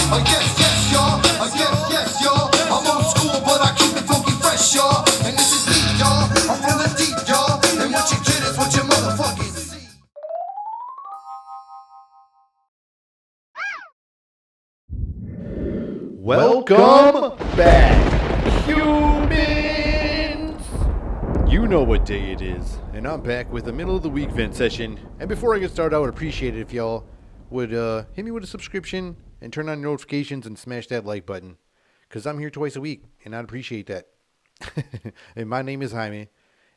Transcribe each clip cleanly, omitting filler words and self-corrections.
Yes, y'all. Yes, y'all. I'm old school, but I keep it funky fresh, y'all. And this is deep, y'all. I'm from the deep, y'all. And what you get is what you motherfucking see. Welcome back, humans! You know what day it is, and I'm back with the middle of the week vent session. And before I get started, I would appreciate it if y'all would hit me with a subscription and turn on notifications and smash that like button, because I'm here twice a week, and I'd appreciate that. And my name is Jaime,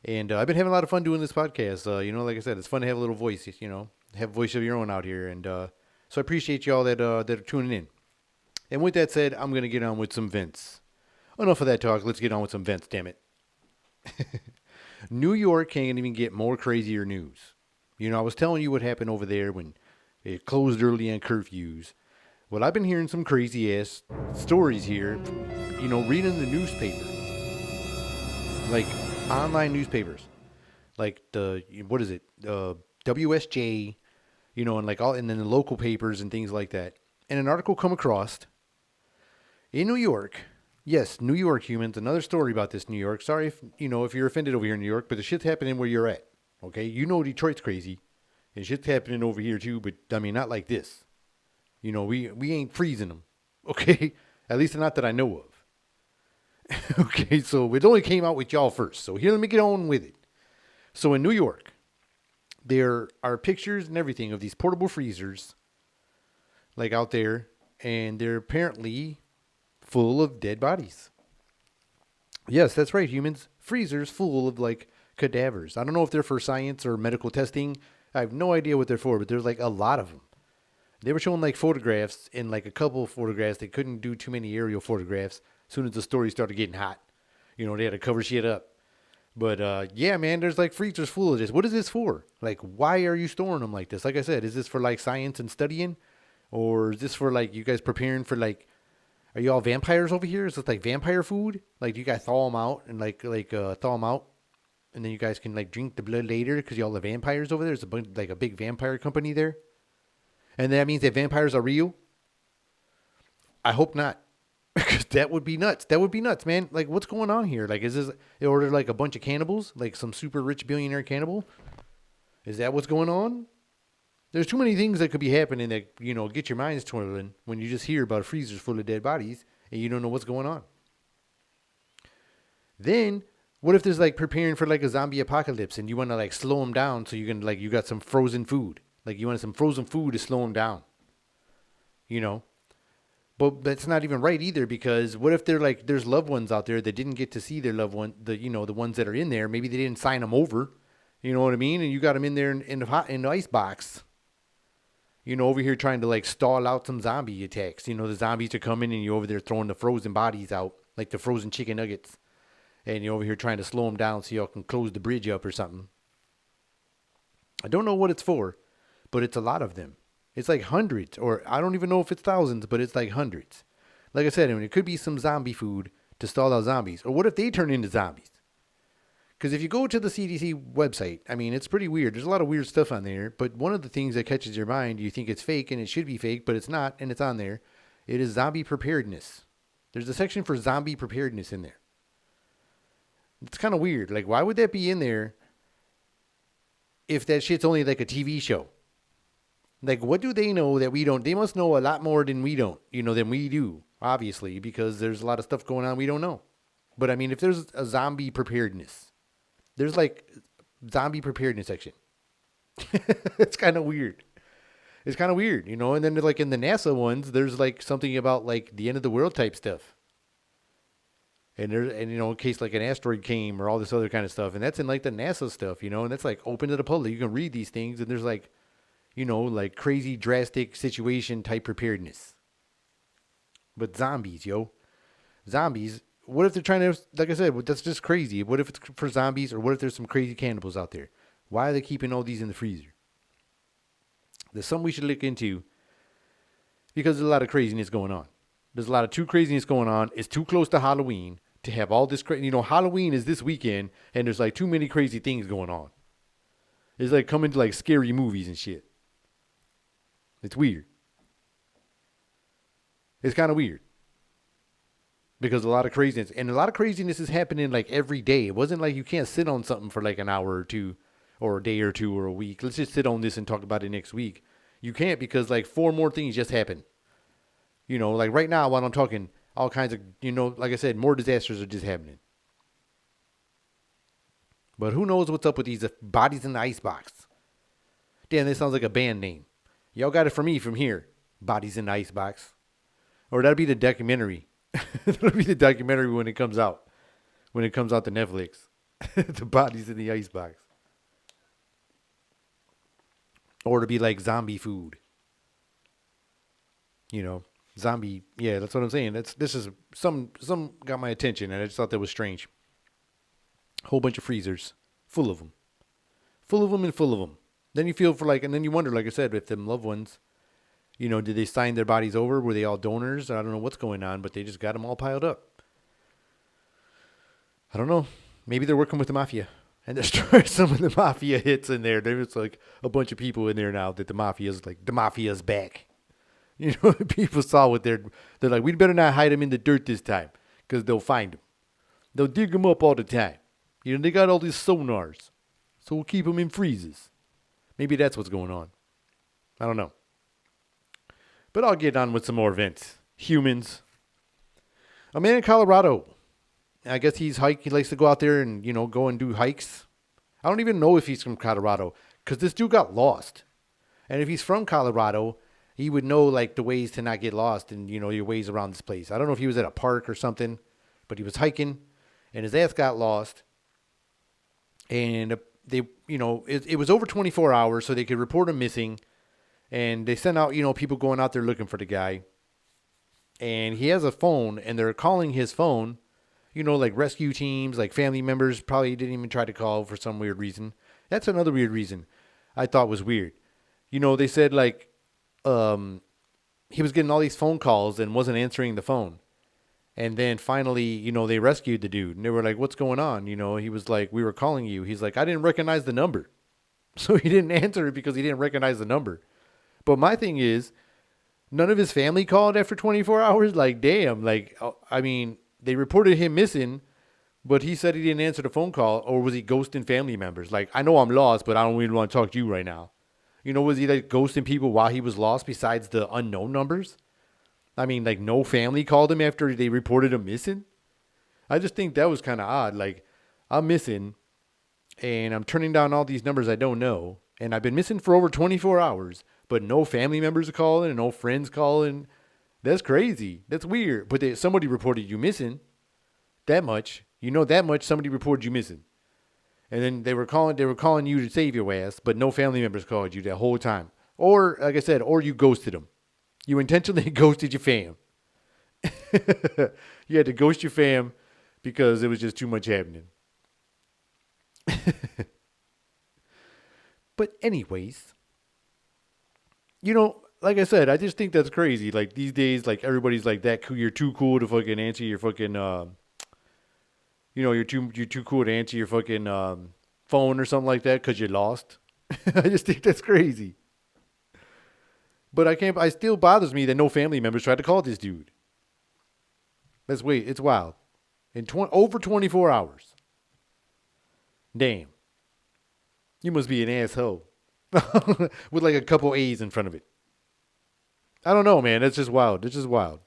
and I've been having a lot of fun doing this podcast. Like I said, it's fun to have a little voice, have a voice of your own out here, and so I appreciate y'all that are tuning in. And with that said, I'm going to get on with some vents. Enough of that talk. Let's get on with some vents, damn it. New York can't even get more crazier news. I was telling you what happened over there when it closed early on curfews. Well, I've been hearing some crazy-ass stories here, reading the newspaper. Like, online newspapers. Like WSJ, and then the local papers and things like that. And an article come across in New York. Yes, New York, humans. Another story about this New York. Sorry if you're offended over here in New York, but the shit's happening where you're at. Okay? Detroit's crazy. And shit's happening over here too, but not like this. We ain't freezing them. Okay? At least not that I know of. Okay, so it only came out with y'all first. So here, let me get on with it. So in New York, there are pictures and everything of these portable freezers, like out there, and they're apparently full of dead bodies. Yes, that's right, humans. Freezers full of cadavers. I don't know if they're for science or medical testing. I have no idea what they're for, but there's a lot of them. They were showing photographs, and a couple of photographs. They couldn't do too many aerial photographs as soon as the story started getting hot. They had to cover shit up. But yeah, man, there's freezers full of this. What is this for? Why are you storing them like this? Like I said, is this for science and studying? Or is this for you guys preparing for are you all vampires over here? Is this vampire food? Do you guys thaw them out and thaw them out, and then you guys can drink the blood later because y'all are vampires over there? There's a big vampire company there, and that means that vampires are real. I hope not, because that would be nuts. That would be nuts, man. What's going on here? Is this they ordered a bunch of cannibals, some super rich billionaire cannibal? Is that what's going on? There's too many things that could be happening that, get your minds twirling when you just hear about freezers full of dead bodies and you don't know what's going on. Then, what if there's preparing for a zombie apocalypse and you want to slow them down so you can you got some frozen food. You want some frozen food to slow them down. But that's not even right either, because what if they're there's loved ones out there that didn't get to see their loved one, the ones that are in there, maybe they didn't sign them over. You know what I mean? And you got them in there in the ice box. Over here trying to stall out some zombie attacks. The zombies are coming and you're over there throwing the frozen bodies out, like the frozen chicken nuggets. And you're over here trying to slow them down so y'all can close the bridge up or something. I don't know what it's for, but it's a lot of them. It's hundreds, or I don't even know if it's thousands, but it's hundreds. Like I said, it could be some zombie food to stall out zombies. Or what if they turn into zombies? Because if you go to the CDC website, it's pretty weird. There's a lot of weird stuff on there. But one of the things that catches your mind, you think it's fake, and it should be fake, but it's not, and it's on there. It is zombie preparedness. There's a section for zombie preparedness in there. It's kind of weird. Why would that be in there if that shit's only a TV show? What do they know that we don't? They must know a lot more than we don't, than we do, obviously, because there's a lot of stuff going on we don't know. But, if there's a zombie preparedness, there's zombie preparedness section. It's kind of weird. It's kind of weird, and then in the NASA ones, there's something about the end of the world type stuff. And in case an asteroid came or all this other kind of stuff. And that's in the NASA stuff, and that's open to the public. You can read these things and there's crazy drastic situation type preparedness. But zombies, zombies. What if they're trying to, like I said, that's just crazy. What if it's for zombies, or what if there's some crazy cannibals out there? Why are they keeping all these in the freezer? There's something we should look into, because there's a lot of craziness going on. There's a lot of too craziness going on. It's too close to Halloween to have all this crazy. Halloween is this weekend, and there's too many crazy things going on. It's coming to scary movies and shit. It's weird. It's kind of weird because a lot of craziness is happening like every day. It wasn't like you can't sit on something for like an hour or two or a day or two or a week. Let's just sit on this and talk about it next week. You can't because like 4 more things just happened. You know, like right now while I'm talking, all kinds of, you know, like I said, more disasters are just happening. But who knows what's up with these bodies in the icebox? Damn, this sounds like a band name. Y'all got it from me from here. Bodies in the icebox. Or that'll be the documentary. That'll be the documentary when it comes out. When it comes out to Netflix. The bodies in the icebox. Or to be like zombie food. You know, zombie. Yeah, that's what I'm saying. This is some got my attention, and I just thought that was strange. Whole bunch of freezers, full of them, and full of them. Then you feel for like, and then you wonder, like I said, if them loved ones, you know, did they sign their bodies over? Were they all donors? I don't know what's going on, but they just got them all piled up. I don't know. Maybe they're working with the mafia. And there's some of the mafia hits in there. There's like a bunch of people in there now that the mafia's back. You know, people saw what they're like, we better not hide them in the dirt this time because they'll find them. They'll dig them up all the time. You know, they got all these sonars. So we'll keep them in freezes. Maybe that's what's going on. I don't know. But I'll get on with some more events. Humans. A man in Colorado. I guess he likes to go out there and, you know, go and do hikes. I don't even know if he's from Colorado because this dude got lost. And if he's from Colorado, he would know, like, the ways to not get lost and, you know, your ways around this place. I don't know if he was at a park or something, but he was hiking and his ass got lost. And they, you know, it was over 24 hours so they could report him missing. And they sent out, you know, people going out there looking for the guy. And he has a phone and they're calling his phone. You know, like rescue teams, like family members probably didn't even try to call for some weird reason. That's another weird reason I thought was weird. You know, they said like he was getting all these phone calls and wasn't answering the phone. And then finally, you know, they rescued the dude. And they were like, what's going on? You know, he was like, we were calling you. He's like, I didn't recognize the number. So he didn't answer it because he didn't recognize the number. But my thing is, none of his family called after 24 hours? Like, damn. Like, I mean, they reported him missing, but he said he didn't answer the phone call. Or was he ghosting family members? Like, I know I'm lost, but I don't really want to talk to you right now. You know, was he like ghosting people while he was lost besides the unknown numbers? I mean, like, no family called him after they reported him missing? I just think that was kind of odd. Like, I'm missing, and I'm turning down all these numbers I don't know, and I've been missing for over 24 hours, but no family members are calling and no friends calling. That's crazy. That's weird. But somebody reported you missing. That much. You know that much. Somebody reported you missing. And then they were calling you to save your ass, but no family members called you that whole time. Or, like I said, or you ghosted them. You intentionally ghosted your fam. You had to ghost your fam because it was just too much happening. But anyways, you know, like I said, I just think that's crazy. Like these days, like everybody's like that. You're too cool to fucking answer your fucking, you know, you're too cool to answer your fucking phone or something like that because you're lost. I just think that's crazy. But it still bothers me that no family members tried to call this dude. It's wild. In over 24 hours. Damn. You must be an asshole. With like a couple A's in front of it. I don't know, man. That's just wild. It's just wild.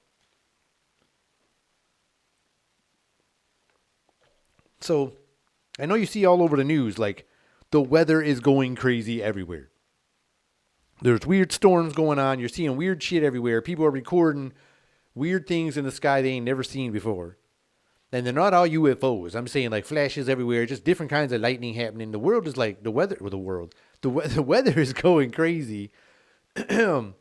So, I know you see all over the news, like, the weather is going crazy everywhere. There's weird storms going on. You're seeing weird shit everywhere. People are recording weird things in the sky they ain't never seen before. And they're not all UFOs. I'm saying like flashes everywhere, just different kinds of lightning happening. The world is like the weather is going crazy. And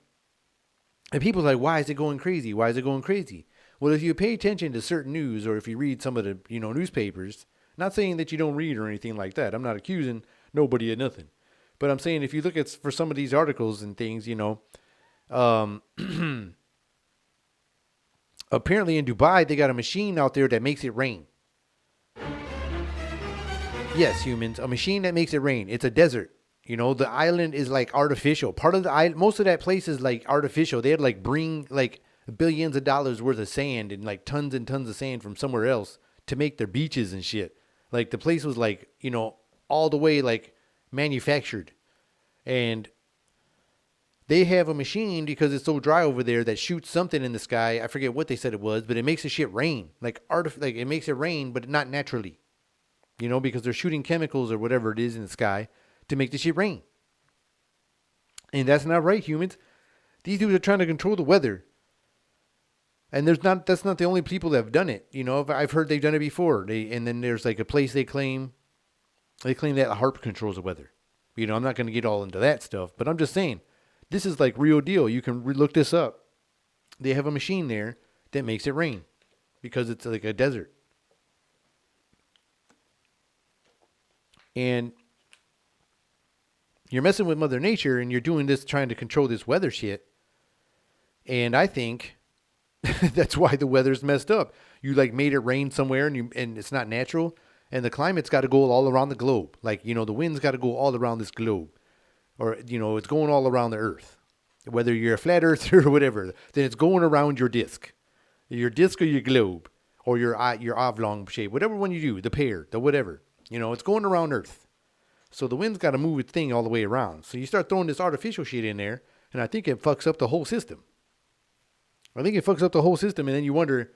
people are like, why is it going crazy? Why is it going crazy? Well, if you pay attention to certain news or if you read some of the, you know, newspapers, not saying that you don't read or anything like that. I'm not accusing nobody of nothing. But I'm saying if you look at for some of these articles and things, you know, apparently in Dubai, they got a machine out there that makes it rain. Yes, humans, a machine that makes it rain. It's a desert. You know, the island is like artificial. Part of the island, most of that place is like artificial. They had like bring like billions of dollars worth of sand and like tons and tons of sand from somewhere else to make their beaches and shit. Like the place was like, all the way like manufactured. And they have a machine because it's so dry over there that shoots something in the sky. I forget what they said it was, but it makes the shit rain. Like it makes it rain, but not naturally. Because they're shooting chemicals or whatever it is in the sky to make the shit rain. And that's not right, humans. These dudes are trying to control the weather. And that's not the only people that have done it. I've heard they've done it before. And then there's like a place they claim that HAARP controls the weather. I'm not going to get all into that stuff, but I'm just saying, this is like real deal. You can look this up. They have a machine there that makes it rain because it's like a desert. And you're messing with Mother Nature and you're doing this trying to control this weather shit. And I think that's why the weather's messed up. You like made it rain somewhere and it's not natural. And the climate's got to go all around the globe. Like, the wind's got to go all around this globe. Or, it's going all around the earth. Whether you're a flat earther or whatever, then it's going around your disc. Your disc or your globe. Or your oblong shape. Whatever one you do. The pear. The whatever. It's going around Earth. So the wind's got to move its thing all the way around. So you start throwing this artificial shit in there. And I think it fucks up the whole system. And then you wonder,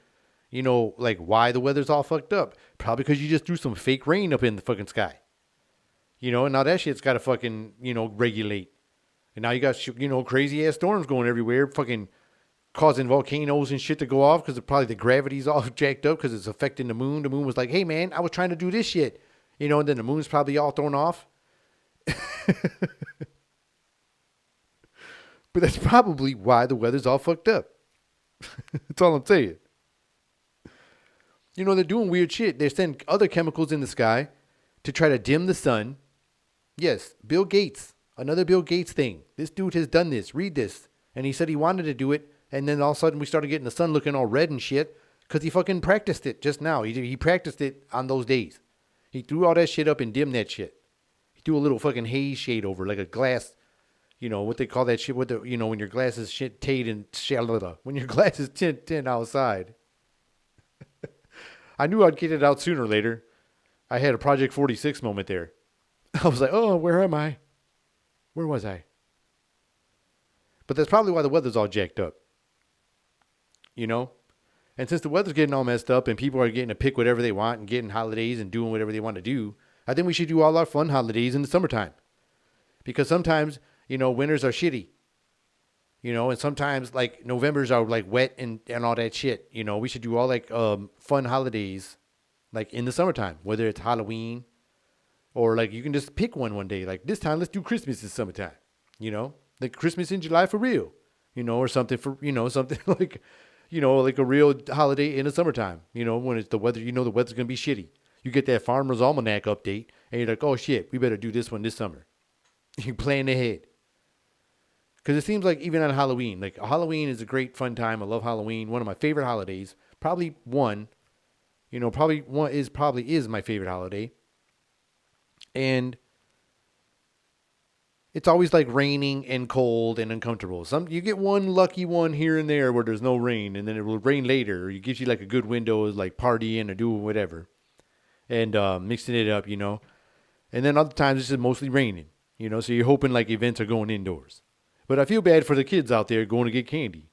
like why the weather's all fucked up. Probably because you just threw some fake rain up in the fucking sky. And now that shit's got to fucking, regulate. And now you got, crazy ass storms going everywhere, fucking causing volcanoes and shit to go off because probably the gravity's all jacked up because it's affecting the moon. The moon was like, hey man, I was trying to do this shit. And then the moon's probably all thrown off. But that's probably why the weather's all fucked up. That's all I'm saying. They're doing weird shit. They're sending other chemicals in the sky to try to dim the sun. Yes, Bill Gates. Another Bill Gates thing. This dude has done this. Read this. And he said he wanted to do it. And then all of a sudden we started getting the sun looking all red and shit. Because he fucking practiced it just now. He practiced it on those days. He threw all that shit up and dimmed that shit. He threw a little fucking haze shade over like a glass. What they call that shit. When your glass is shit tint and when your glass is tint outside. I knew I'd get it out sooner or later. I had a Project 46 moment there. I was like, oh, where am I? Where was I? But that's probably why the weather's all jacked up. And since the weather's getting all messed up and people are getting to pick whatever they want and getting holidays and doing whatever they want to do, I think we should do all our fun holidays in the summertime. Because sometimes, winters are shitty. And sometimes like Novembers are like wet and all that shit. We should do all like fun holidays like in the summertime, whether it's Halloween or like you can just pick one day. Like this time, let's do Christmas in summertime, like Christmas in July for real, or something for, something like, like a real holiday in the summertime, when it's the weather, the weather's going to be shitty. You get that Farmer's Almanac update and you're like, oh shit, we better do this one this summer. You plan ahead. Because it seems like even on Halloween, like Halloween is a great fun time. I love Halloween. One of my favorite holidays. Probably is my favorite holiday. And it's always like raining and cold and uncomfortable. You get one lucky one here and there where there's no rain and then it will rain later. Or it gives you like a good window like partying or doing whatever. And mixing it up, And then other times it's just mostly raining, So you're hoping like events are going indoors. But I feel bad for the kids out there going to get candy,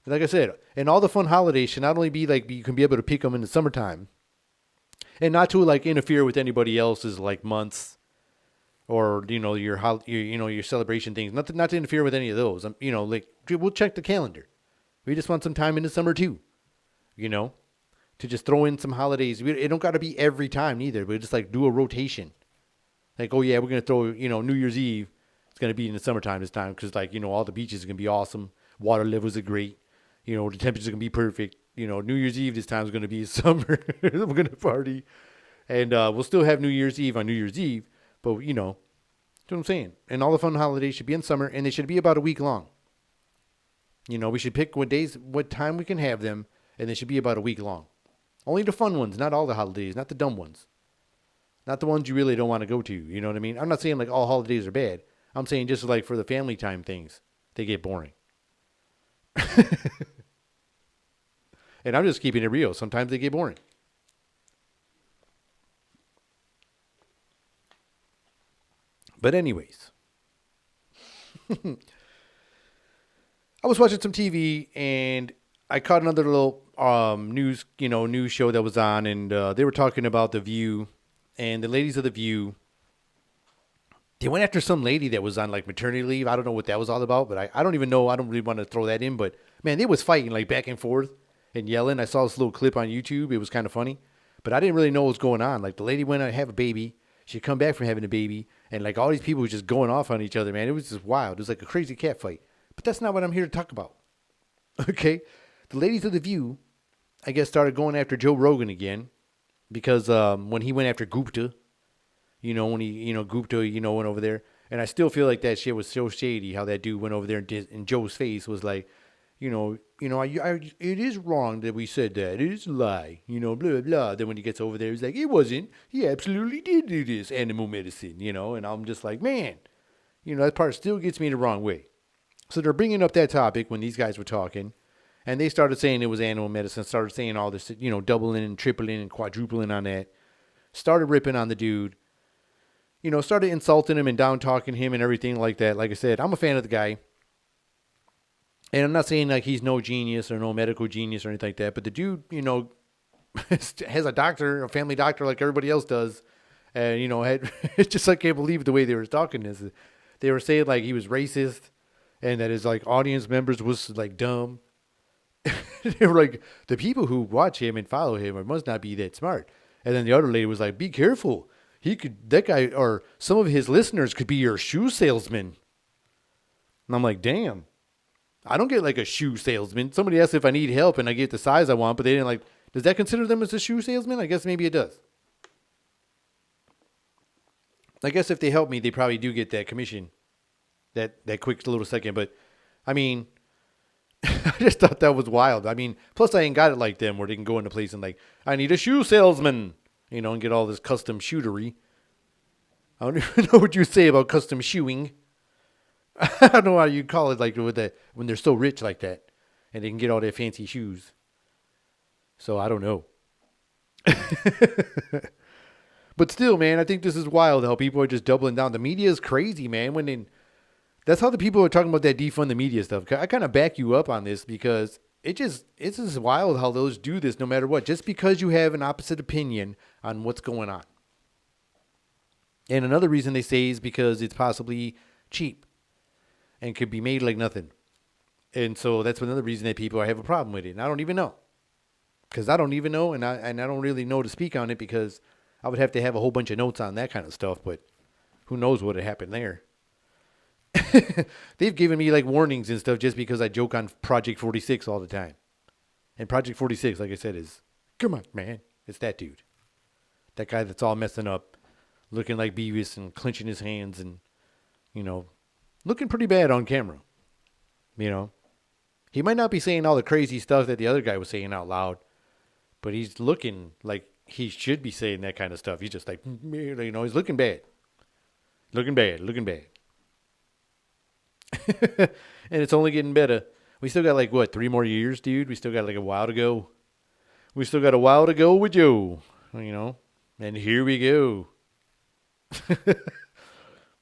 Like I said, and all the fun holidays should not only be like you can be able to pick them in the summertime and not to like interfere with anybody else's like months or, your celebration things. Not to interfere with any of those. Like we'll check the calendar. We just want some time in the summer too, to just throw in some holidays. It don't got to be every time either, but just like do a rotation. Like, oh yeah, we're going to throw, New Year's Eve. It's going to be in the summertime this time because like, all the beaches are going to be awesome. Water levels are great. The temperatures are going to be perfect. New Year's Eve this time is going to be summer. We're going to party. And we'll still have New Year's Eve on New Year's Eve. But, that's what I'm saying. And all the fun holidays should be in summer and they should be about a week long. We should pick what time we can have them and they should be about a week long. Only the fun ones, not all the holidays, not the dumb ones. Not the ones you really don't want to go to. You know what I mean? I'm not saying like all holidays are bad. I'm saying just like for the family time things, they get boring. And I'm just keeping it real. Sometimes they get boring. But anyways, I was watching some TV and I caught another little news show that was on, and they were talking about The View, and the ladies of The View. They went after some lady that was on like maternity leave. I don't know what that was all about, but I don't even know. I don't really want to throw that in, but man, they was fighting like back and forth and yelling. I saw this little clip on YouTube. It was kind of funny, but I didn't really know what was going on. Like the lady went to have a baby. She'd come back from having a baby, and like all these people were just going off on each other, man. It was just wild. It was like a crazy cat fight. But that's not what I'm here to talk about. Okay? The ladies of The View, I guess, started going after Joe Rogan again because when he went after Gupta, when he, Gupta, went over there. And I still feel like that shit was so shady how that dude went over there and did, in Joe's face was like, it is wrong that we said that. It is a lie, blah, blah, blah. Then when he gets over there, he's like, it wasn't. He absolutely did do this animal medicine, and I'm just like, man, that part still gets me the wrong way. So they're bringing up that topic when these guys were talking, and they started saying it was animal medicine, started saying all this, doubling and tripling and quadrupling on that, started ripping on the dude, started insulting him and down talking him and everything like that. Like I said, I'm a fan of the guy. And I'm not saying like he's no genius or no medical genius or anything like that, but the dude, has a doctor, a family doctor like everybody else does. And, it's just, I can't believe the way they were talking this. They were saying like he was racist and that his like audience members was like dumb. They were like, the people who watch him and follow him must not be that smart. And then the other lady was like, be careful. That guy or some of his listeners could be your shoe salesman. And I'm like, damn. I don't get like a shoe salesman. Somebody asked if I need help and I get the size I want, but they didn't like, does that consider them as a shoe salesman? I guess maybe it does. I guess if they help me, they probably do get that commission. That quick little second. But I mean, I just thought that was wild. I mean, plus I ain't got it like them where they can go into place and like, I need a shoe salesman, and get all this custom shootery. I don't even know what you say about custom shoeing. I don't know how you call it, like when they're so rich like that, and they can get all their fancy shoes. So I don't know. But still, man, I think this is wild how people are just doubling down. The media is crazy, man. That's how the people are talking about that defund the media stuff. I kind of back you up on this because it's just wild how those do this no matter what. Just because you have an opposite opinion on what's going on. And another reason they say is because it's possibly cheap. And could be made like nothing. And so that's another reason that people have a problem with it. And I don't even know. Because I don't even know, and I don't really know to speak on it because I would have to have a whole bunch of notes on that kind of stuff. But who knows what had happened there. They've given me like warnings and stuff just because I joke on Project 46 all the time. And Project 46, like I said, is, come on, man. It's that dude. That guy that's all messing up, looking like Beavis and clenching his hands and, looking pretty bad on camera. He might not be saying all the crazy stuff that the other guy was saying out loud, but he's looking like he should be saying that kind of stuff. He's just like, he's looking bad. Looking bad. And it's only getting better. We still got like, 3 more years, dude? We still got like a while to go. We still got a while to go with Joe, and here we go.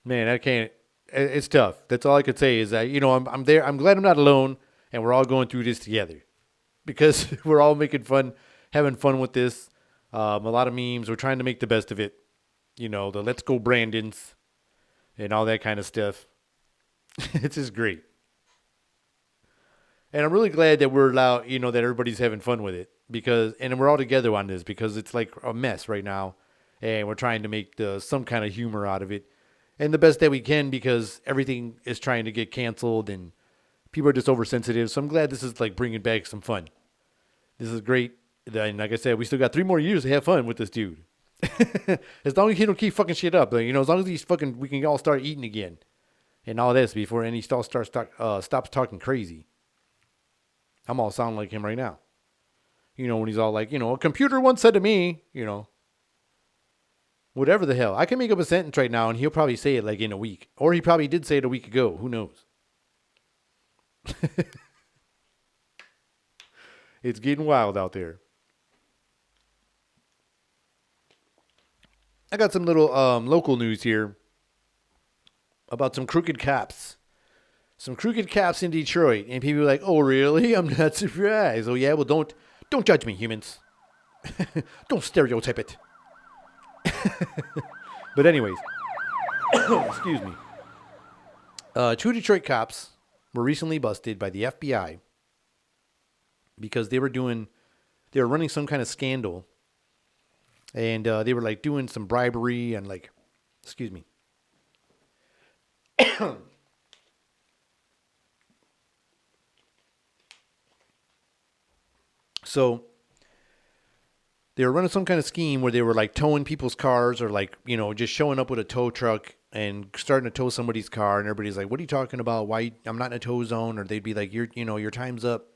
Man, I can't. It's tough. That's all I could say is that, I'm there. I'm glad I'm not alone and we're all going through this together because we're all making fun, having fun with this. A lot of memes. We're trying to make the best of it. The let's go Brandons and all that kind of stuff. It's just great. And I'm really glad that we're allowed, that everybody's having fun with it and we're all together on this because it's like a mess right now and we're trying to make some kind of humor out of it. And the best that we can because everything is trying to get canceled and people are just oversensitive. So I'm glad this is like bringing back some fun. This is great. And like I said, we still got 3 more years to have fun with this dude. As long as he don't keep fucking shit up. As long as we can all start eating again. And all this before any stops talking crazy. I'm all sounding like him right now. When he's all like, a computer once said to me, whatever the hell. I can make up a sentence right now and he'll probably say it like in a week. Or he probably did say it a week ago. Who knows? It's getting wild out there. I got some little local news here about some crooked cops. Some crooked cops in Detroit, and people are like, "Oh, really? I'm not surprised." Oh, yeah. Well, don't judge me, humans. Don't stereotype it. But anyways, excuse me. Two Detroit cops were recently busted by the FBI because they were running some kind of scandal, and they were like doing some bribery and like, excuse me. So they were running some kind of scheme where they were like towing people's cars or like, just showing up with a tow truck and starting to tow somebody's car. And everybody's like, "What are you talking about? Why? I'm not in a tow zone." Or they'd be like, your time's up.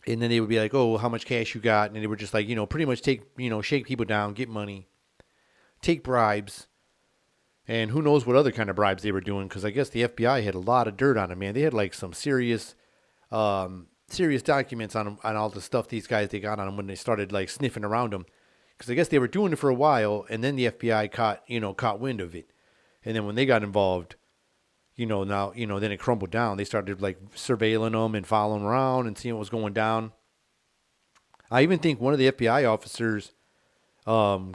And then they would be like, "Oh, how much cash you got?" And they were just like, pretty much shake people down, get money, take bribes. And who knows what other kind of bribes they were doing. Because I guess the FBI had a lot of dirt on them, man. They had like some serious documents on them, on all the stuff they got on them when they started like sniffing around them, because I guess they were doing it for a while, and then the FBI caught wind of it, and then when they got involved, then it crumbled down. They started like surveilling them and following around and seeing what was going down. I even think one of the FBI officers, got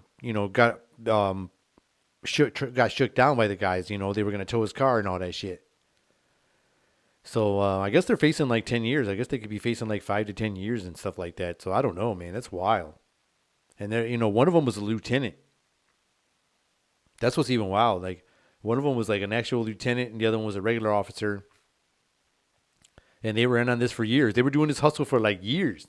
shook down by the guys. They were going to tow his car and all that shit. So I guess they're facing like 10 years. I guess they could be facing like 5 to 10 years and stuff like that. So I don't know, man. That's wild. And they're, one of them was a lieutenant. That's what's even wild. Like one of them was like an actual lieutenant and the other one was a regular officer. And they were in on this for years. They were doing this hustle for like years.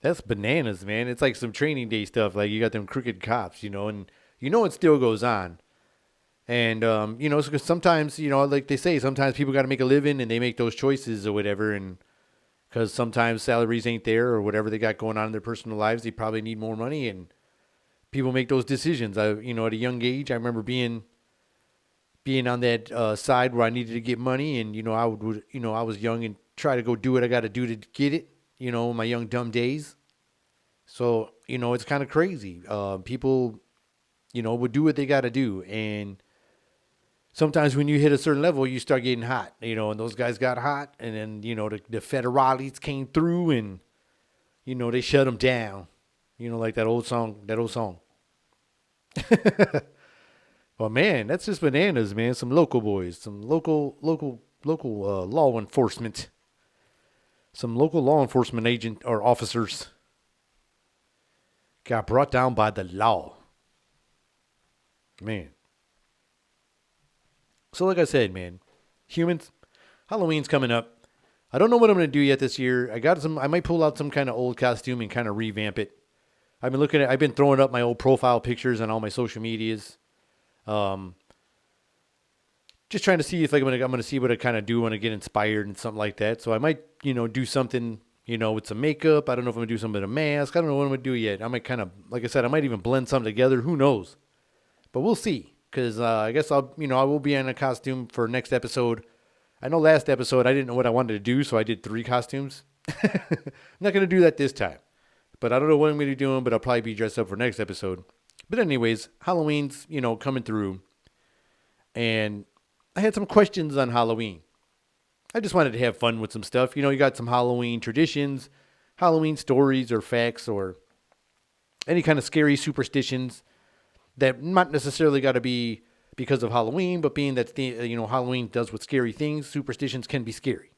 That's bananas, man. It's like some training day stuff. Like you got them crooked cops, and it still goes on. And, because sometimes, like they say, sometimes people got to make a living and they make those choices or whatever. And because sometimes salaries ain't there or whatever they got going on in their personal lives, they probably need more money and people make those decisions. At a young age, I remember being on that side where I needed to get money. And, I was young and try to go do what I got to do to get it, in my young dumb days. So, it's kind of crazy. People, would do what they got to do. And sometimes when you hit a certain level, you start getting hot, and those guys got hot. And then, the federales came through and, they shut them down, like that old song. Well, man, that's just bananas, man. Some local boys, some local law enforcement, some local law enforcement agent or officers got brought down by the law. Man. So like I said, man, humans, Halloween's coming up. I don't know what I'm going to do yet this year. I might pull out some kind of old costume and kind of revamp it. I've been throwing up my old profile pictures on all my social medias. Just trying to see if I'm going to see what I kind of do when I get inspired and something like that. So I might, do something, with some makeup. I don't know if I'm going to do something with a mask. I don't know what I'm going to do yet. I might kind of, like I said, I might even blend something together. Who knows? But we'll see. Because I guess I will be in a costume for next episode. I know last episode I didn't know what I wanted to do, so I did 3 costumes. I'm not going to do that this time. But I don't know what I'm going to be doing, but I'll probably be dressed up for next episode. But anyways, Halloween's, coming through. And I had some questions on Halloween. I just wanted to have fun with some stuff. You got some Halloween traditions, Halloween stories or facts or any kind of scary superstitions that not necessarily got to be because of Halloween, but being that, Halloween does with scary things, superstitions can be scary.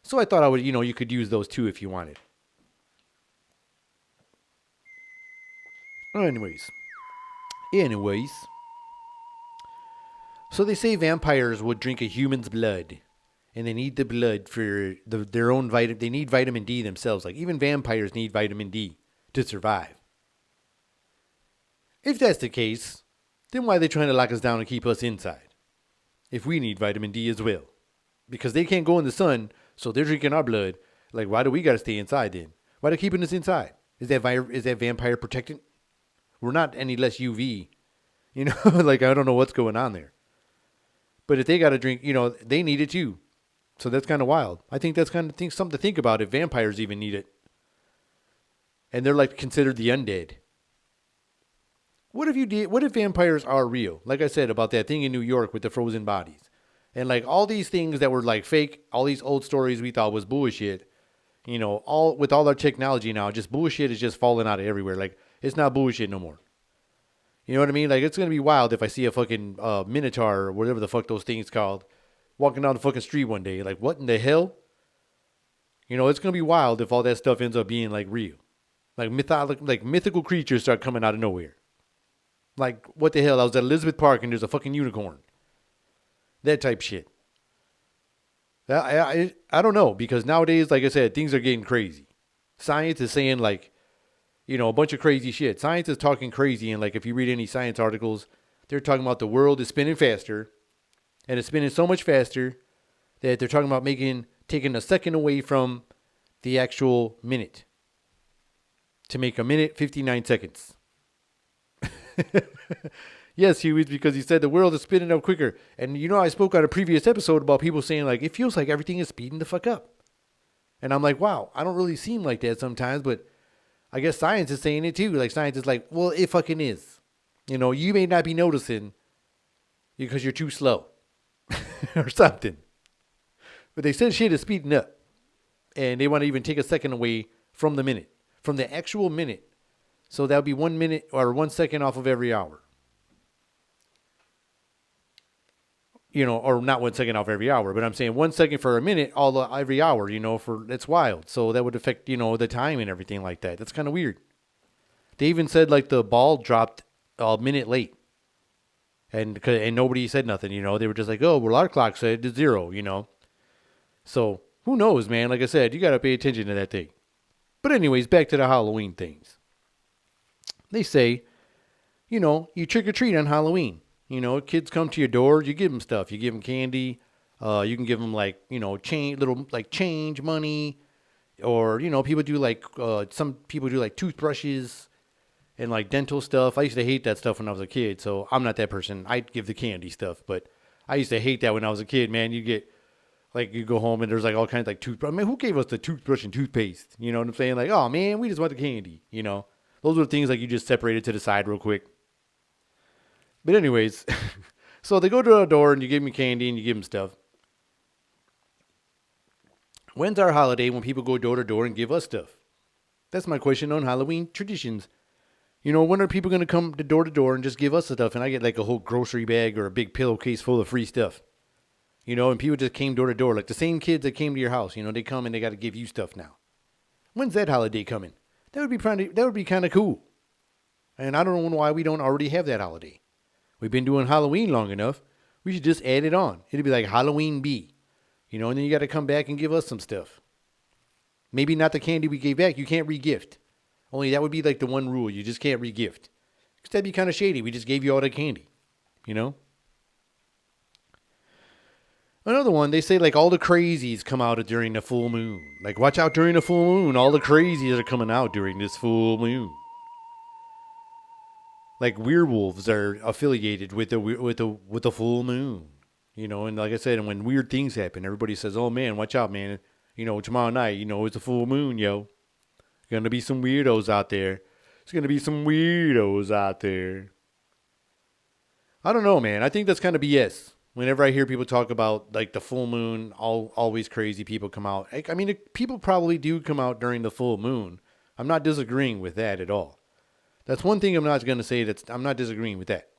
So I thought I would, you could use those too if you wanted. Anyways. So they say vampires would drink a human's blood, and they need the blood for their own vitamin. They need vitamin D themselves. Like even vampires need vitamin D to survive. If that's the case, then why are they trying to lock us down and keep us inside? If we need vitamin D as well. Because they can't go in the sun, so they're drinking our blood. Like, why do we got to stay inside then? Why are they keeping us inside? Is that vampire protectant? We're not any less UV. Like, I don't know what's going on there. But if they got to drink, they need it too. So that's kind of wild. I think that's kind of something to think about if vampires even need it. And they're like considered the undead. What if vampires are real? Like I said about that thing in New York with the frozen bodies. And like all these things that were like fake, all these old stories we thought was bullshit. All with all our technology now, just bullshit is just falling out of everywhere. Like it's not bullshit no more. You know what I mean? Like it's gonna be wild if I see a fucking minotaur or whatever the fuck those things called walking down the fucking street one day. Like what in the hell? It's gonna be wild if all that stuff ends up being like real. Like mythical creatures start coming out of nowhere. Like, what the hell? I was at Elizabeth Park and there's a fucking unicorn. That type shit. I don't know, because nowadays, like I said, things are getting crazy. Science is saying, like, a bunch of crazy shit. Science is talking crazy, and, like, if you read any science articles, they're talking about the world is spinning faster, and it's spinning so much faster that they're talking about taking a second away from the actual minute to make a minute 59 seconds. Yes, Huey, because he said the world is spinning up quicker. And I spoke on a previous episode about people saying like it feels like everything is speeding the fuck up. And I'm like, wow, I don't really seem like that sometimes, but I guess science is saying it too. Like science is like, well, it fucking is. You may not be noticing because you're too slow or something. But they said shit is speeding up. And they want to even take a second away from the minute, from the actual minute. So that would be 1 minute or 1 second off of every hour. Or not 1 second off every hour, but I'm saying 1 second for a minute every hour, it's wild. So that would affect, the time and everything like that. That's kind of weird. They even said like the ball dropped a minute late. And nobody said nothing, they were just like, oh, well, our clock said it's 0, So who knows, man? Like I said, you got to pay attention to that thing. But anyways, back to the Halloween things. They say, you trick or treat on Halloween. Kids come to your door, you give them stuff. You give them candy. You can give them like, change money. Or, people do like, some people do like toothbrushes and like dental stuff. I used to hate that stuff when I was a kid. So I'm not that person. I'd give the candy stuff. But I used to hate that when I was a kid, man. You go home and there's like all kinds of like toothbrush. I mean, who gave us the toothbrush and toothpaste? You know what I'm saying? Like, oh man, we just want the candy, Those are the things like you just separated to the side real quick. But anyways, so they go to the door and you give them candy and you give them stuff. When's our holiday when people go door to door and give us stuff? That's my question on Halloween traditions. When are people going to come to door and just give us stuff and I get like a whole grocery bag or a big pillowcase full of free stuff? And people just came door to door. Like the same kids that came to your house, they come and they got to give you stuff now. When's that holiday coming? That would be kind of cool. And I don't know why we don't already have that holiday. We've been doing Halloween long enough. We should just add it on. It'd be like Halloween B. And then you got to come back and give us some stuff. Maybe not the candy we gave back. You can't re-gift. Only that would be like the one rule. You just can't re-gift. Because that'd be kind of shady. We just gave you all the candy. Another one, they say like all the crazies come out during the full moon. Like watch out during the full moon. All the crazies are coming out during this full moon. Like werewolves are affiliated with the full moon, And like I said, and when weird things happen, everybody says, "Oh man, watch out, man! Tomorrow night, it's a full moon, yo. Gonna be some weirdos out there. It's gonna be some weirdos out there." I don't know, man. I think that's kind of BS. Whenever I hear people talk about like the full moon, always crazy people come out. I mean, people probably do come out during the full moon. I'm not disagreeing with that at all. That's one thing I'm not going to say. I'm not disagreeing with that.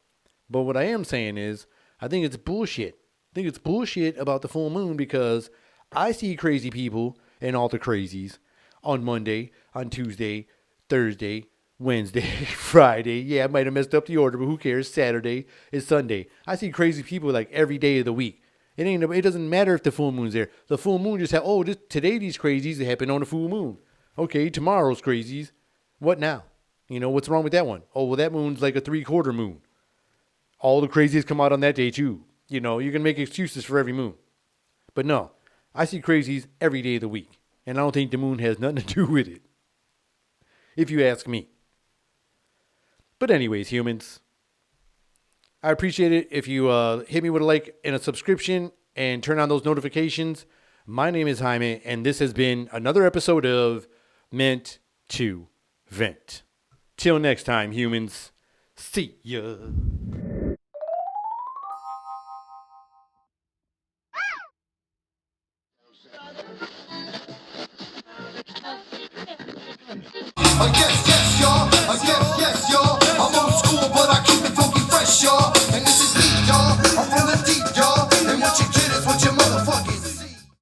But what I am saying is, I think it's bullshit. I think it's bullshit about the full moon because I see crazy people and all the crazies on Monday, on Tuesday, Thursday, Wednesday, Friday. Yeah, I might have messed up the order, but who cares? Saturday is Sunday. I see crazy people like every day of the week. It doesn't matter if the full moon's there. The full moon just today these crazies happen on the full moon. Okay, tomorrow's crazies. What now? What's wrong with that one? Oh, well, that moon's like a 3/4 moon. All the crazies come out on that day too. You can make excuses for every moon. But no, I see crazies every day of the week. And I don't think the moon has nothing to do with it. If you ask me. But anyways, humans, I appreciate it if you hit me with a like and a subscription and turn on those notifications My name is Jaime, and this has been another episode of Meant to Vent. Till next time, humans. See ya. Yes, yes,